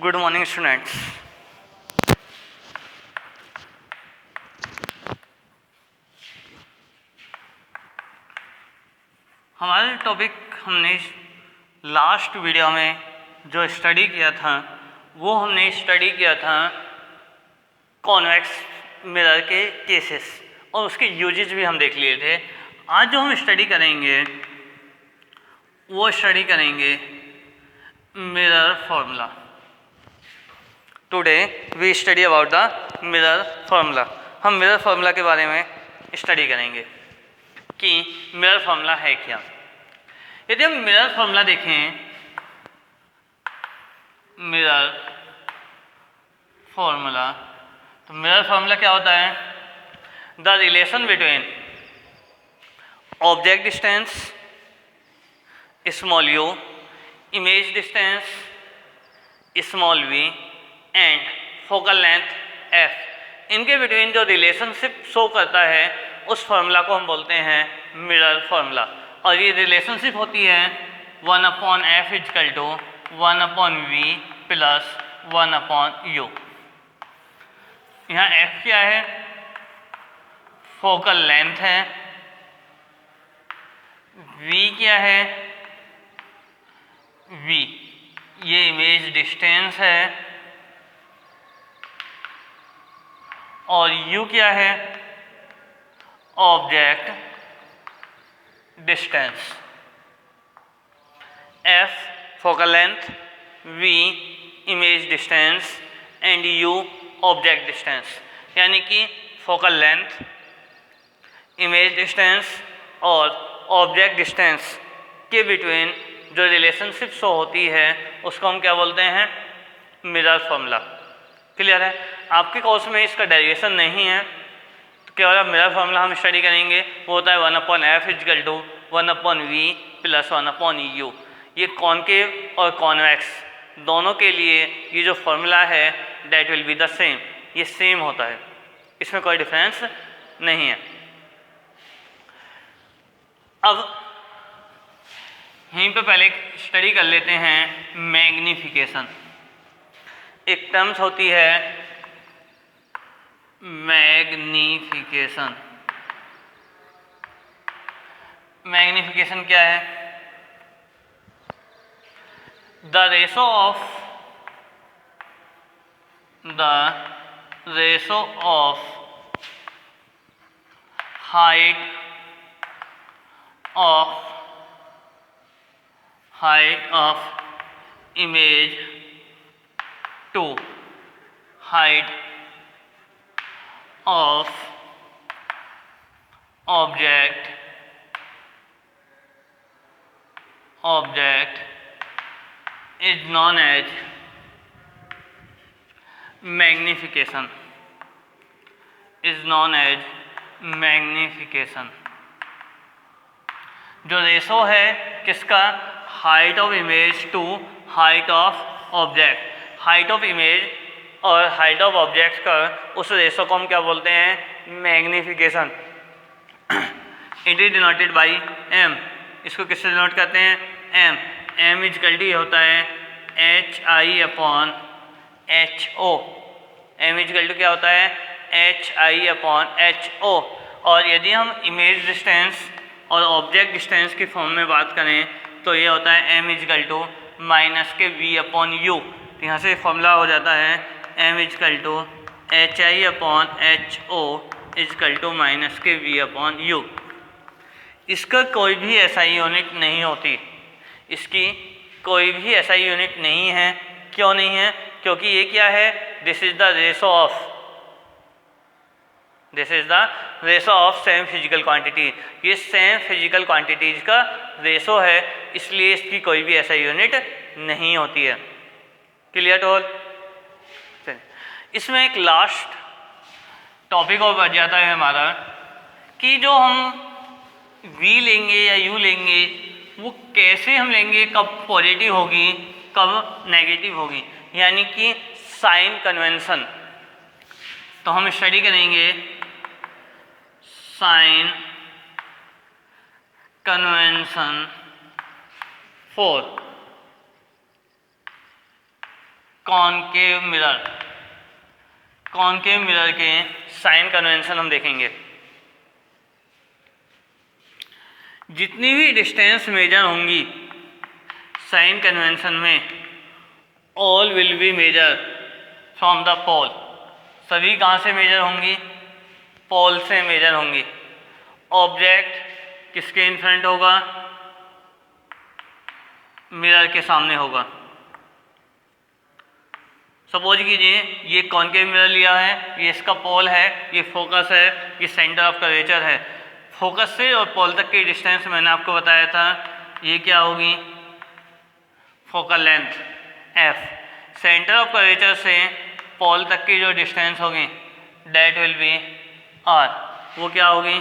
Good morning students. हमारा topic हमने last video में जो स्टडी किया था वो हमने स्टडी किया था कॉन्वेक्स मिरर के केसेस और उसके यूजेस भी हम देख लिए थे। आज जो हम स्टडी करेंगे वो स्टडी करेंगे mirror formula. Today we study about the mirror formula. हम मिरर फार्मूला के बारे में स्टडी करेंगे कि मिरर फार्मूला है क्या। यदि हम मिरर फार्मूला देखें, मिरर फार्मूला, तो मिरर फार्मूला क्या होता है? The relation between object distance small u, image distance small v and focal length f, इनके बिटवीन जो रिलेशनशिप शो करता है उस फार्मूला को हम बोलते हैं मिरर फार्मूला। और ये रिलेशनशिप होती है 1/f equal to 1/v plus 1/u। यहाँ f क्या है? फोकल लेंथ है। v क्या है? v ये इमेज डिस्टेंस है। और u क्या है? Object distance. f focal length, v image distance and u object distance. यानी कि फोकल लेंथ, इमेज डिस्टेंस और ऑब्जेक्ट डिस्टेंस के बिटवीन जो रिलेशनशिप शो होती है उसको हम क्या बोलते हैं? Mirror formula. क्लियर है? आपके कोर्स में इसका डेरिवेशन नहीं है, तो केवल मिरर फार्मूला हम स्टडी करेंगे। वो होता है 1/f equal to 1/v plus 1/u। ये कॉनकेव और कॉन्वेक्स दोनों के लिए ये जो फार्मूला है that will be the same, ये सेम होता है, इसमें कोई डिफरेंस नहीं है। अब यहीं पे पहले स्टडी कर लेते हैं मैग्नीफिकेशन। एक टर्म्स होती है मैग्नीफिकेशन। मैग्नीफिकेशन क्या है? The ratio of height of image to height of object is known as magnification, जो रेशो है किसका? Height of image to height of object. Height of image और हाइट ऑफ ऑब्जेक्ट का उस रेशो को हम क्या बोलते हैं? Magnification. It is denoted by m। इसको किससे डिनोट करते हैं? m। m इक्वल टू होता है hi/ho। m इक्वल टू क्या होता है? hi/ho। और यदि हम इमेज डिस्टेंस और ऑब्जेक्ट डिस्टेंस की फॉर्म में बात करें तो ये होता है m इक्वल टू -v/u। तो यहाँ से फॉर्मूला हो जाता है m equal to hi/ho equal to -v/u। इसका कोई भी एसआई यूनिट नहीं होती, इसकी कोई भी एसआई यूनिट नहीं है। क्यों नहीं है? क्योंकि ये क्या है? This is the ratio of same physical quantity. ये सेम फिजिकल क्वांटिटीज का रेशो है, इसलिए इसकी कोई भी एसआई यूनिट नहीं होती है। Clear toll? इसमें एक लास्ट टॉपिक और बच जाता है हमारा कि जो हम v लेंगे या u लेंगे वो कैसे हम लेंगे, कब पॉजिटिव होगी कब नेगेटिव होगी, यानी कि साइन कन्वेंशन। तो हम स्टडी करेंगे sign convention for concave mirror, concave mirror के साइन कन्वेंशन हम देखेंगे। जितनी भी डिस्टेंस मेजर होंगी साइन कन्वेंशन में, all will be measure from the pole, सभी कहाँ से मेजर होंगी? पोल से मेजर होंगी। ऑब्जेक्ट किसके इन फ्रंट होगा? मिरर के सामने होगा। सपोज कीजिए ये कॉनकेव मिरर लिया है, ये इसका पोल है, ये फोकस है, ये सेंटर ऑफ कर्वेचर है। फोकस से और पोल तक की डिस्टेंस मैंने आपको बताया था, ये क्या होगी? Focal length f। Centre of curvature से पोल तक की जो डिस्टेंस होगी डेट विल बी r, वो क्या होगी?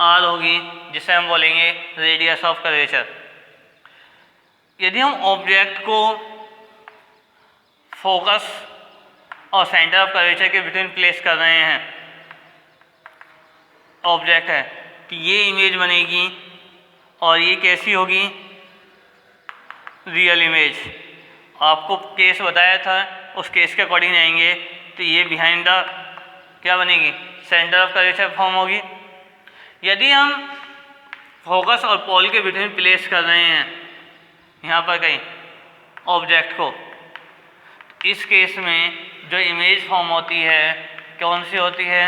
r होगी, जिसे हम बोलेंगे रेडियस ऑफ कर्वेचर। यदि हम ऑब्जेक्ट को फोकस और सेंटर ऑफ कर्वेचर के बिटवीन प्लेस कर रहे हैं, ऑब्जेक्ट है, तो ये इमेज बनेगी और ये कैसी होगी? Real image. आपको केस बताया था, उस केस के अकॉर्डिंग जाएंगे तो ये बिहाइंड द क्या बनेगी? सेंटर ऑफ कर्वेचर फॉर्म होगी। यदि हम फोकस और पोल के बिटवीन प्लेस कर रहे हैं यहाँ पर कहीं ऑब्जेक्ट को, इस केस में जो इमेज फॉर्म होती है कौन सी होती है?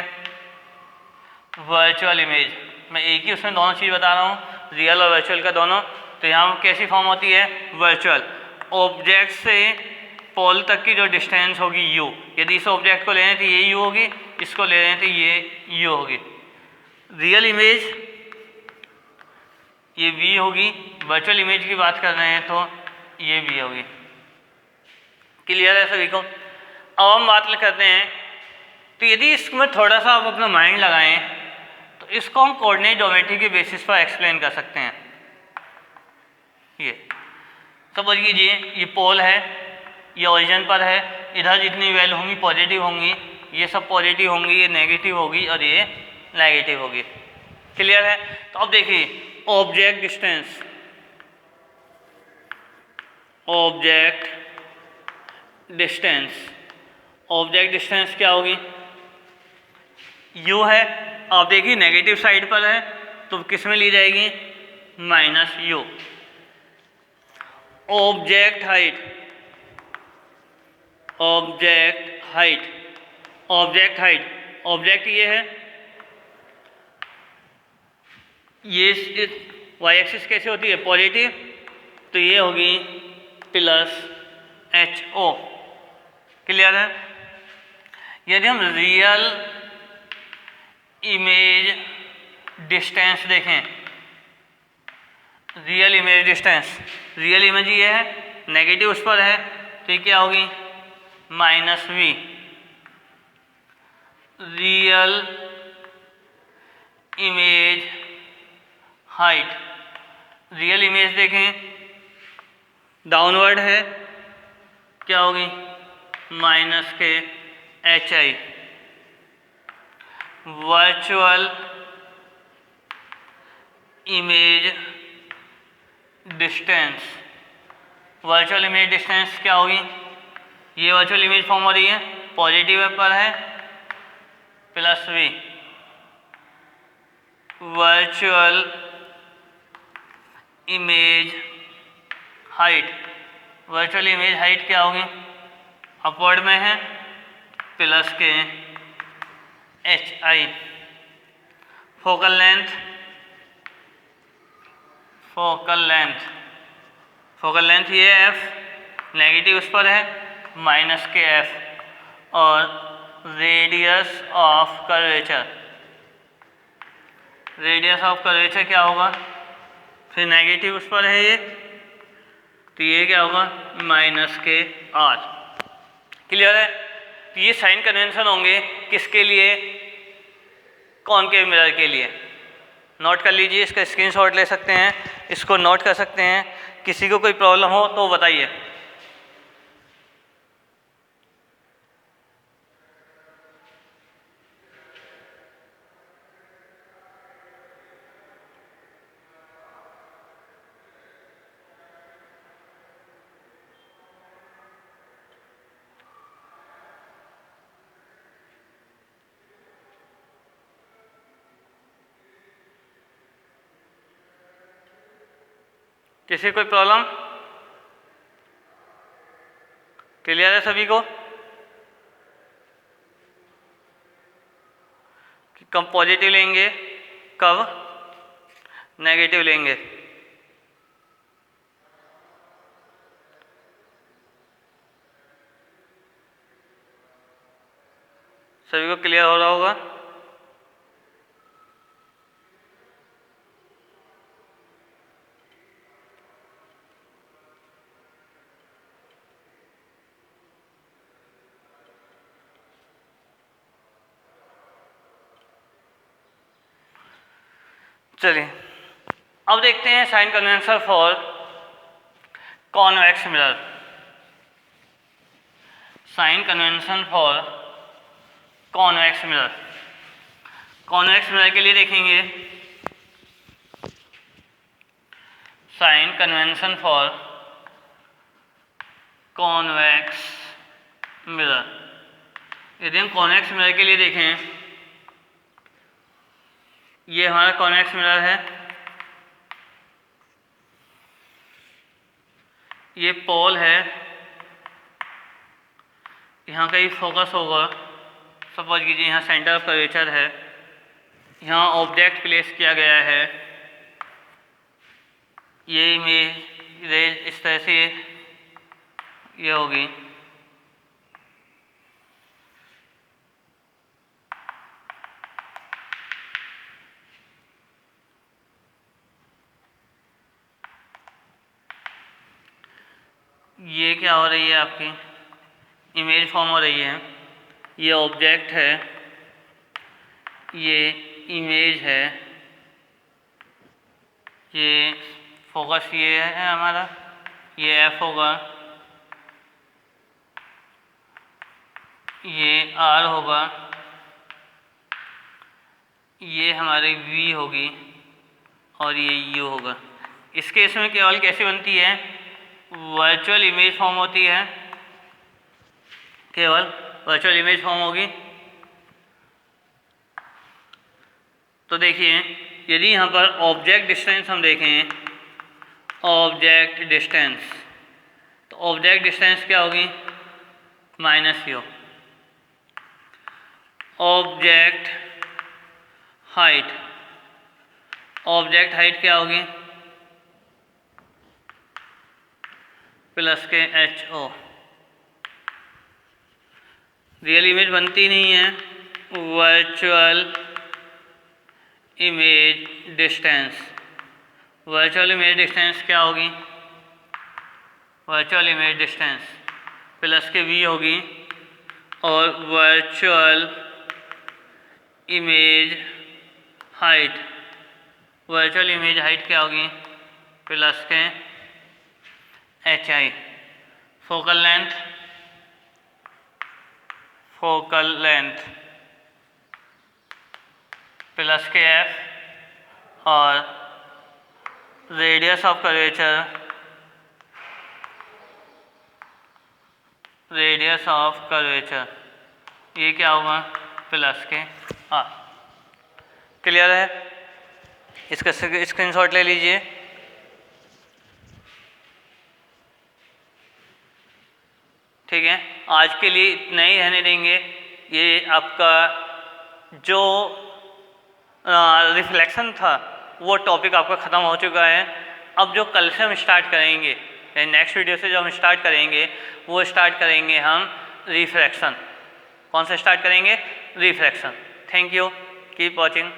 Virtual image. मैं एक ही उसमें दोनों चीज़ बता रहा हूँ, रियल और वर्चुअल का दोनों। तो यहाँ कैसी फॉर्म होती है? वर्चुअल। ऑब्जेक्ट से पोल तक की जो डिस्टेंस होगी u, यदि इस ऑब्जेक्ट को ले रहे हैं तो ये u होगी, इसको ले रहे हैं तो ये u होगी। रियल इमेज ये v होगी, वर्चुअल इमेज की बात कर रहे हैं तो ये v होगी। क्लियर है सभी को? अब हम बात करते हैं, तो यदि इसमें थोड़ा सा आप अपना माइंड लगाएं तो इसको हम कोऑर्डिनेट ज्योमेट्री के बेसिस पर एक्सप्लेन कर सकते हैं। ये सपोज कीजिए ये पोल है, ये ओरिजिन पर है, इधर जितनी वैल्यू होंगी पॉजिटिव होंगी, ये सब पॉजिटिव होंगी, ये नेगेटिव होगी और ये नेगेटिव होगी। क्लियर है? तो अब देखिए object distance, object distance, object distance क्या होगी? u है। आप देखिए नेगेटिव साइड पर है तो किस में ली जाएगी? Minus u। Object height, object height, object height, object ये है, ये वाई एक्सिस कैसे होती है? पॉजिटिव, तो ये होगी प्लस HO। क्लियर है? यदि हम रियल इमेज डिस्टेंस देखें, real image distance, real image ये है, नेगेटिव उस पर है, तो ये क्या होगी? Minus v। Real image height, real image देखें डाउनवर्ड है, क्या होगी? माइनस के HI। Virtual image distance, virtual image distance क्या होगी? ये वर्चुअल इमेज फॉर्म हो रही है, पॉजिटिव पर है, plus v। Virtual image height, virtual image height क्या होगी? अपवर्ड में है, प्लस के HI। Focal length, focal length, focal length ये है f, नेगेटिव उस पर है, माइनस के f। और radius of curvature, radius of curvature क्या होगा? फिर नेगेटिव उस पर है ये, तो ये क्या होगा? माइनस के r। क्लियर है? तो ये साइन कन्वेंशन होंगे किसके लिए? कॉनकेव मिरर के लिए। नोट कर लीजिए, इसका स्क्रीनशॉट ले सकते हैं, इसको नोट कर सकते हैं। किसी को कोई प्रॉब्लम हो तो बताइए। किसी कोई प्रॉब्लम? क्लियर है सभी को? कब पॉजिटिव लेंगे, कब नेगेटिव लेंगे? सभी को क्लियर हो रहा होगा? चलिए अब देखते हैं sign convention for convex mirror. Sign convention for convex mirror. Convex mirror के लिए देखेंगे sign convention for convex mirror. यदि हम कॉन्वेक्स मिरर के लिए देखें, ये हमारा कॉन्वेक्स मिरर है, ये पोल है, यहाँ कहीं फोकस होगा, सपोज कीजिए यहाँ सेंटर ऑफ कर्वेचर है, यहाँ ऑब्जेक्ट प्लेस किया गया है, ये इमेज इस तरह से ये होगी, ये क्या हो रही है, आपकी इमेज फॉर्म हो रही है, ये ऑब्जेक्ट है, ये इमेज है, ये फोकस ये है हमारा, ये एफ होगा, ये आर होगा, ये हमारी वी होगी और ये यू होगा। इस केस में केवल कैसी बनती है, वर्चुअल इमेज फॉर्म होती है, केवल वर्चुअल इमेज फॉर्म होगी। तो देखिए यदि यहाँ पर ऑब्जेक्ट डिस्टेंस हम देखें, ऑब्जेक्ट डिस्टेंस, तो ऑब्जेक्ट डिस्टेंस क्या होगी, minus you. Object height, object height क्या होगी, प्लस के एच ओ। रियल इमेज बनती नहीं है, virtual image distance. Virtual image distance क्या होगी, वर्चुअल इमेज डिस्टेंस प्लस के वी होगी, और virtual image height, virtual image height क्या होगी, प्लस के H I. Focal length, focal length plus के एफ, और radius of curvature, radius of curvature ये क्या होगा, प्लस के आर। क्लियर है? इसका स्क्रीनशॉट ले लीजिए। ठीक है, आज के लिए इतना ही रहने देंगे। ये आपका जो रिफ्लेक्शन था वो टॉपिक आपका ख़त्म हो चुका है। अब जो कल से हम स्टार्ट करेंगे, नेक्स्ट वीडियो से जो हम स्टार्ट करेंगे वो स्टार्ट करेंगे हम रिफ्रैक्शन। कौन सा स्टार्ट करेंगे, refraction. Thank you, keep watching.